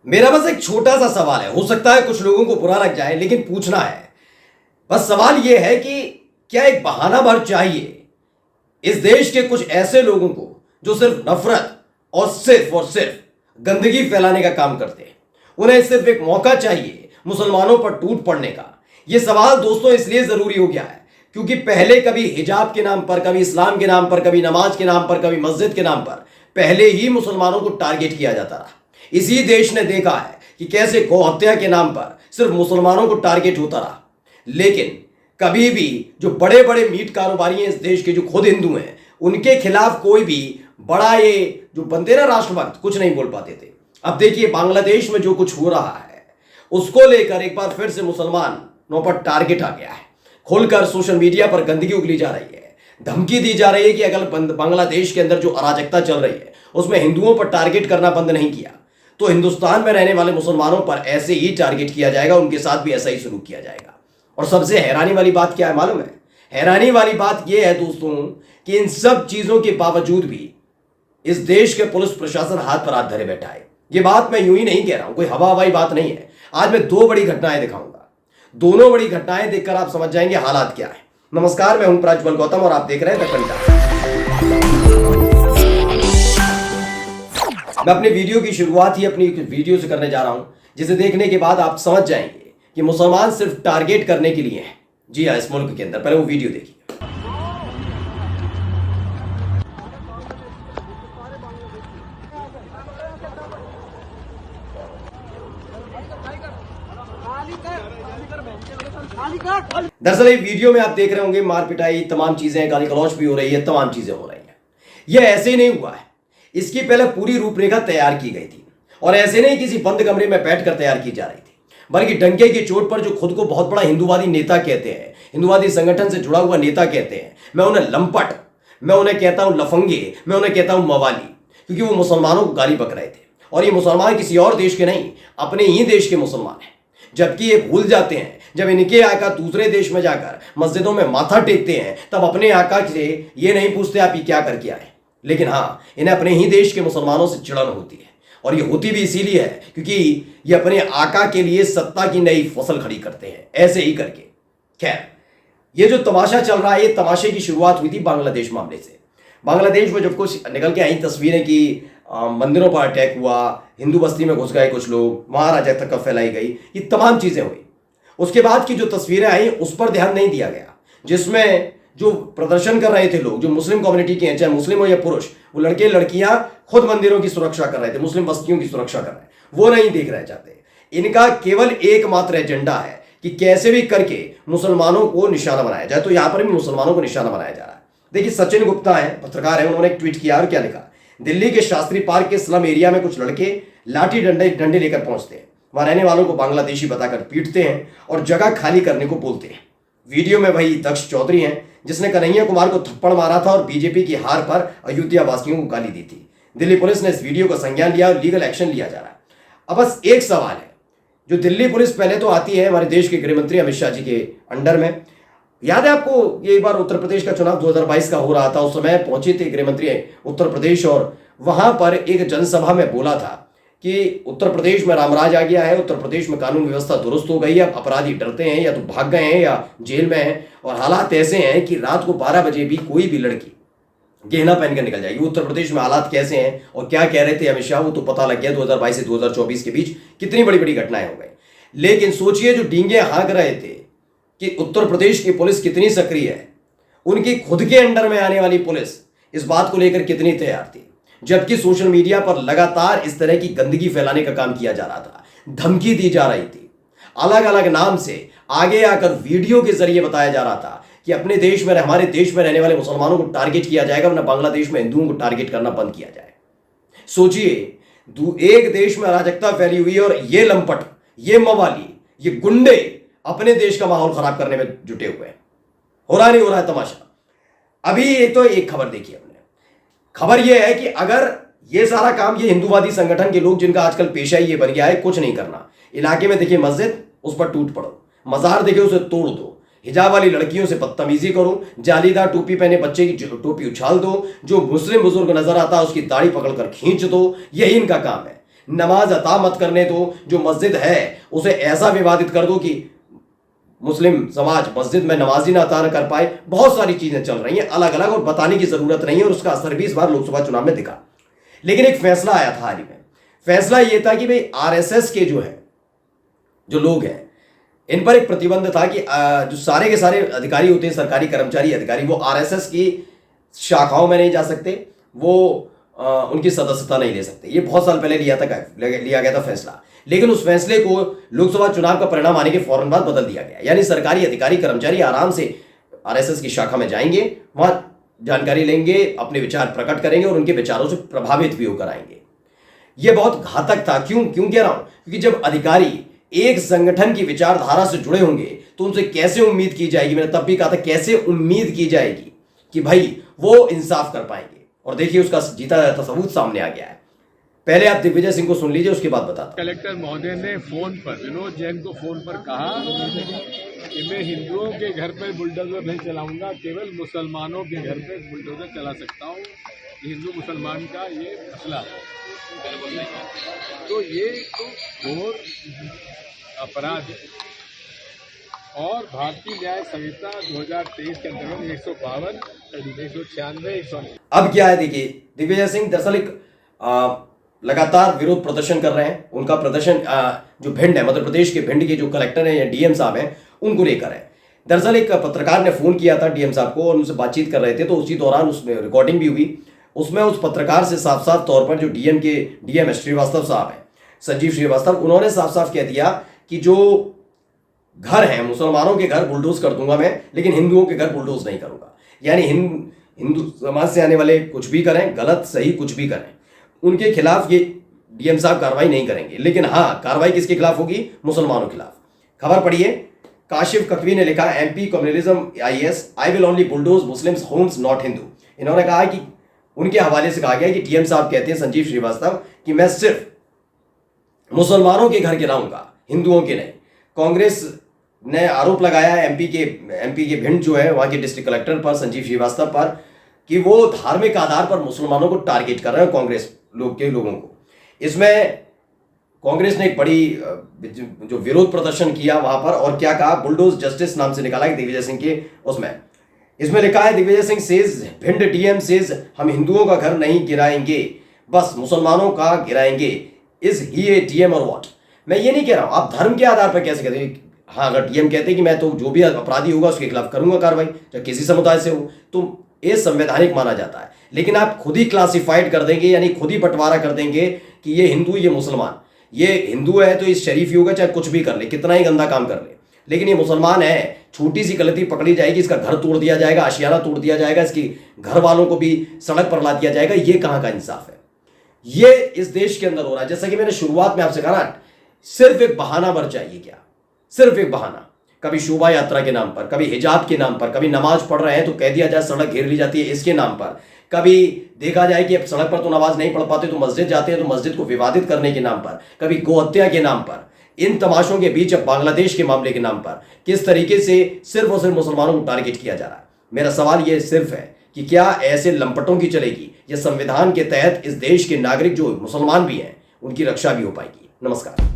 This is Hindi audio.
मेरा बस एक छोटा सा सवाल है, हो सकता है कुछ लोगों को बुरा लग जाए, लेकिन पूछना है। बस सवाल यह है कि क्या एक बहाना भर चाहिए इस देश के कुछ ऐसे लोगों को जो सिर्फ नफरत और सिर्फ गंदगी फैलाने का काम करते हैं। उन्हें सिर्फ एक मौका चाहिए मुसलमानों पर टूट पड़ने का। यह सवाल दोस्तों इसलिए जरूरी हो गया है क्योंकि पहले कभी हिजाब के नाम पर, कभी इस्लाम के नाम पर, कभी नमाज के नाम पर, कभी मस्जिद के नाम पर पहले ही मुसलमानों को टारगेट किया जाता रहा। इसी देश ने देखा है कि कैसे गौ हत्या के नाम पर सिर्फ मुसलमानों को टारगेट होता रहा, लेकिन कभी भी जो बड़े बड़े मीट कारोबारी हैं इस देश के, जो खुद हिंदू हैं, उनके खिलाफ कोई भी बड़ा ये जो बनते ना राष्ट्रभक्त, कुछ नहीं बोल पाते थे। अब देखिए बांग्लादेश में जो कुछ हो रहा है उसको लेकर एक बार फिर से मुसलमानों पर टारगेट आ गया है। खोलकर सोशल मीडिया पर गंदगी उगली जा रही है, धमकी दी जा रही है कि अगर बांग्लादेश के अंदर जो अराजकता चल रही है उसमें हिंदुओं पर टारगेट करना बंद नहीं किया तो हिंदुस्तान में रहने वाले मुसलमानों पर ऐसे ही टारगेट किया जाएगा, उनके साथ भी ऐसा ही शुरू किया जाएगा। और सबसे हैरानी वाली बात क्या है मालूम है? हैरानी वाली बात यह है दोस्तों कि इन सब चीजों के बावजूद भी इस देश के पुलिस प्रशासन हाथ पर हाथ धरे बैठा है। यह बात मैं यूं ही नहीं कह रहा हूं, कोई हवा हवाई बात नहीं है। आज मैं दो बड़ी घटनाएं दिखाऊंगा, दोनों बड़ी घटनाएं देखकर आप समझ जाएंगे हालात क्या है। नमस्कार, मैं हूं प्रज्वल गौतम और आप देख रहे हैं द कंटेंट। मैं अपने वीडियो की शुरुआत ही अपनी वीडियो से करने जा रहा हूं जिसे देखने के बाद आप समझ जाएंगे कि मुसलमान सिर्फ टारगेट करने के लिए हैं। जी हाँ, इस मुल्क के अंदर। पहले वो वीडियो देखिए। दरअसल ये वीडियो में आप देख रहे होंगे मार पिटाई, तमाम चीजें, गाली गलौच भी हो रही है, तमाम चीजें हो रही हैं। यह ऐसे ही नहीं हुआ है, इसकी पहले पूरी रूपरेखा तैयार की गई थी और ऐसे नहीं किसी बंद कमरे में बैठकर तैयार की जा रही थी, बल्कि डंके की चोट पर जो खुद को बहुत बड़ा हिंदूवादी नेता कहते हैं, हिंदूवादी संगठन से जुड़ा हुआ नेता कहते हैं, मैं उन्हें लंपट, मैं उन्हें कहता हूं लफंगे, मैं उन्हें कहता हूं मवाली, क्योंकि वो मुसलमानों को गाली बक रहे थे। और ये मुसलमान किसी और देश के नहीं, अपने ही देश के मुसलमान हैं। जबकि ये भूल जाते हैं जब इनके आका दूसरे देश में जाकर मस्जिदों में माथा टेकते हैं तब अपने आका से ये नहीं पूछते आप ये क्या करके आए, लेकिन हाँ इन्हें अपने ही देश के मुसलमानों से चिड़न होती है। और ये होती भी इसीलिए है क्योंकि ये अपने आका के लिए सत्ता की नई फसल खड़ी करते हैं, ऐसे ही करके। खैर, ये जो तमाशा चल रहा है, ये तमाशे की शुरुआत हुई थी बांग्लादेश मामले से। बांग्लादेश में जब कुछ निकल के आई तस्वीरें कि मंदिरों पर अटैक हुआ, हिंदू बस्ती में घुस गए कुछ लोग, वहां अराजकता फैलाई गई, ये तमाम चीजें हुई। उसके बाद की जो तस्वीरें आई उस पर ध्यान नहीं दिया गया, जिसमें जो प्रदर्शन कर रहे थे लोग, जो मुस्लिम कम्युनिटी के हैं, चाहे मुस्लिम हो या पुरुष, वो लड़के लड़कियां खुद मंदिरों की सुरक्षा कर रहे थे, मुस्लिम बस्तियों की सुरक्षा कर रहे, वो नहीं देख रहे चाहते। इनका केवल एकमात्र एजेंडा है कि कैसे भी करके मुसलमानों को निशाना बनाया जाए। तो यहां पर भी मुसलमानों को निशाना बनाया जा रहा है। देखिए सचिन गुप्ता है, पत्रकार है, उन्होंने एक ट्वीट किया और क्या लिखा, दिल्ली के शास्त्री पार्क के स्लम एरिया में कुछ लड़के लाठी डंडे लेकर पहुंचते हैं, वहां रहने वालों को बांग्लादेशी बताकर पीटते हैं और जगह खाली करने को बोलते हैं। वीडियो में वही दक्ष चौधरी हैं जिसने कन्हैया कुमार को थप्पड़ मारा था और बीजेपी की हार पर अयोध्या वासियों को गाली दी थी। दिल्ली पुलिस ने इस वीडियो का संज्ञान लिया और लीगल एक्शन लिया जा रहा है। अब बस एक सवाल है, जो दिल्ली पुलिस पहले तो आती है हमारे देश के गृह मंत्री अमित शाह जी के अंडर में। याद है आपको, ये एक बार उत्तर प्रदेश का चुनाव 2022 का हो रहा था, उस समय पहुंचे थे गृह मंत्री उत्तर प्रदेश और वहां पर एक जनसभा में बोला था कि उत्तर प्रदेश में रामराज आ गया है, उत्तर प्रदेश में कानून व्यवस्था दुरुस्त हो गई है, अब अपराधी डरते हैं या तो भाग गए हैं या जेल में हैं, और हालात ऐसे हैं कि रात को 12 बजे भी कोई भी लड़की गहना पहन कर निकल जाएगी। उत्तर प्रदेश में हालात कैसे हैं और क्या कह रहे थे अमित शाह, वो तो पता लग गया। 2022 से 2024 के बीच कितनी बड़ी बड़ी घटनाएं हो गई। लेकिन सोचिए, जो डींगे हाँक रहे थे कि उत्तर प्रदेश की पुलिस कितनी सक्रिय है, उनकी खुद के अंडर में आने वाली पुलिस इस बात को लेकर कितनी तैयार थी, जबकि सोशल मीडिया पर लगातार इस तरह की गंदगी फैलाने का काम किया जा रहा था, धमकी दी जा रही थी, अलग अलग नाम से आगे आकर वीडियो के जरिए बताया जा रहा था कि अपने देश में, हमारे देश में रहने वाले मुसलमानों को टारगेट किया जाएगा, वरना बांग्लादेश में हिंदुओं को टारगेट करना बंद किया जाए। सोचिए, एक देश में अराजकता फैली हुई है और ये लंपट, ये मवाली, ये गुंडे अपने देश का माहौल खराब करने में जुटे हुए हैं। हो रहा नहीं हो रहा है तमाशा। अभी एक खबर देखिए आपने, खबर यह है कि अगर ये सारा काम ये हिंदूवादी संगठन के लोग, जिनका आजकल पेशा ही ये बन गया है, कुछ नहीं करना, इलाके में देखिए मस्जिद, उस पर टूट पड़ो, मजार देखे उसे तोड़ दो, हिजाब वाली लड़कियों से बदतमीजी करो, जालीदार टोपी पहने बच्चे की टोपी उछाल दो, जो मुस्लिम बुजुर्ग नजर आता है उसकी दाढ़ी पकड़कर खींच दो, यही इनका काम है। नमाज अता मत करने दो, जो मस्जिद है उसे ऐसा विवादित कर दो कि मुस्लिम समाज मस्जिद में नमाज ही ना अता कर पाए। बहुत सारी चीजें चल रही हैं अलग अलग और बताने की जरूरत नहीं है, और उसका असर भी इस बार लोकसभा चुनाव में दिखा। लेकिन एक फैसला आया था हाल ही में। फैसला यह था कि भाई आरएसएस के जो लोग हैं इन पर एक प्रतिबंध था कि जो सारे के सारे अधिकारी होते हैं, सरकारी कर्मचारी अधिकारी, वो आरएसएस की शाखाओं में नहीं जा सकते, वो उनकी सदस्यता नहीं ले सकते। ये बहुत साल पहले लिया गया था फैसला। लेकिन उस फैसले को लोकसभा चुनाव का परिणाम आने के फौरन बाद बदल दिया गया। यानी सरकारी अधिकारी कर्मचारी आराम से आरएसएस की शाखा में जाएंगे, वहां जानकारी लेंगे, अपने विचार प्रकट करेंगे और उनके विचारों से प्रभावित भी होकर आएंगे। यह बहुत घातक था। क्यों कह रहा हूं? क्योंकि जब अधिकारी एक संगठन की विचारधारा से जुड़े होंगे तो उनसे कैसे उम्मीद की जाएगी, मैंने तब भी कहा था, कैसे उम्मीद की जाएगी कि भाई वो इंसाफ कर पाएंगे। और देखिए उसका जीता जाता सबूत सामने आ गया है। पहले आप दिग्विजय सिंह को सुन लीजिए, उसके बाद बताता। कलेक्टर महोदय ने फोन पर, विनोद जैन को फोन पर कहा कि मैं हिंदुओं के घर पर बुलडोजर नहीं चलाऊंगा, केवल मुसलमानों के घर पे बुलडोजर चला सकता हूं। हिंदू मुसलमान का ये मसला है, तो ये तो घोर अपराध है। और भारतीय न्याय संहिता 2023 के अंतर्गत 152, 196, 198। अब क्या है देखिए, दिग्विजय सिंह दरअसल एक लगातार विरोध प्रदर्शन कर रहे हैं। उनका प्रदर्शन जो भिंड है, मध्य प्रदेश के भिंड के जो कलेक्टर हैं या डीएम साहब हैं, उनको लेकर है। दरअसल एक पत्रकार ने फोन किया था डीएम साहब को और उनसे बातचीत कर रहे थे, तो उसी दौरान उसमें रिकॉर्डिंग भी हुई। उसमें उस पत्रकार से साफ साफ तौर पर जो डीएम श्रीवास्तव साहब हैं, संजीव श्रीवास्तव, उन्होंने साफ साफ कह दिया कि जो घर हैं मुसलमानों के घर बुलडोज कर दूंगा मैं, लेकिन हिंदुओं के घर बुलडोज नहीं करूंगा। यानी हिंदू समाज से आने वाले कुछ भी करें, गलत सही कुछ भी करें, उनके खिलाफ ये डीएम साहब कार्रवाई नहीं करेंगे। लेकिन हाँ, कार्रवाई किसके खिलाफ होगी? मुसलमानों के खिलाफ। खबर पढ़िए, काशिफ ककवी ने लिखा, MP communism IAS, I will only bulldoze Muslims homes not Hindu. इन्होंने कहा कि उनके हवाले से कहा गया कि डीएम साहब कहते हैं, संजीव श्रीवास्तव, कि मैं सिर्फ मुसलमानों के घर गिराऊंगा, हिंदुओं के नहीं। कांग्रेस ने आरोप लगाया एमपी के भिंड जो है वहां के डिस्ट्रिक्ट कलेक्टर पर, संजीव श्रीवास्तव पर, कि वो धार्मिक आधार पर मुसलमानों को टारगेट कर रहे हैं, कांग्रेस लोगों को। इसमें कांग्रेस ने एक बड़ी जो विरोध प्रदर्शन किया वहां पर, और क्या कहा, बुलडोज जस्टिस नाम से निकाला है दिग्विजय सिंह के उसमें। इसमें लिखा है, Digvijaya Singh says, Bhind DM says, हम हिंदुओं का घर नहीं गिराएंगे, बस मुसलमानों का गिराएंगे। इज ही ए डीएम और व्हाट? मैं ये नहीं कह रहा हूं आप धर्म के आधार पर कैसे कहते हैं। हाँ, अगर डीएम कहते हैं कि मैं तो जो भी अपराधी होगा उसके खिलाफ करूंगा कार्रवाई, चाहे किसी समुदाय से हो, तो ये संवैधानिक माना जाता है। लेकिन आप खुद ही क्लासिफाइड कर देंगे, यानी खुद ही बंटवारा कर देंगे कि ये हिंदू, ये मुसलमान, ये हिंदू है तो ये शरीफ ही होगा, चाहे कुछ भी कर ले, कितना ही गंदा काम कर ले, लेकिन ये मुसलमान है, छोटी सी गलती पकड़ी जाएगी, इसका घर तोड़ दिया जाएगा, आशियाना तोड़ दिया जाएगा, इसकी घर वालों को भी सड़क पर ला दिया जाएगा। ये कहां का इंसाफ है? ये इस देश के अंदर हो रहा है। जैसा कि मैंने शुरुआत में आपसे कहा ना, सिर्फ एक बहाना भर चाहिए। क्या? सिर्फ एक बहाना। कभी शोभा यात्रा के नाम पर, कभी हिजाब के नाम पर, कभी नमाज पढ़ रहे हैं तो कह दिया जाए सड़क घेर ली जाती है इसके नाम पर, कभी देखा जाए कि अब सड़क पर तो नमाज नहीं पढ़ पाते तो मस्जिद जाते हैं तो मस्जिद को विवादित करने के नाम पर, कभी गोहत्या के नाम पर। इन तमाशों के बीच अब बांग्लादेश के मामले के नाम पर किस तरीके से सिर्फ और सिर्फ मुसलमानों को टारगेट किया जा रहा है। मेरा सवाल यह सिर्फ है कि क्या ऐसे लंपटों की चलेगी, या संविधान के तहत इस देश के नागरिक जो मुसलमान भी हैं उनकी रक्षा भी हो पाएगी? नमस्कार।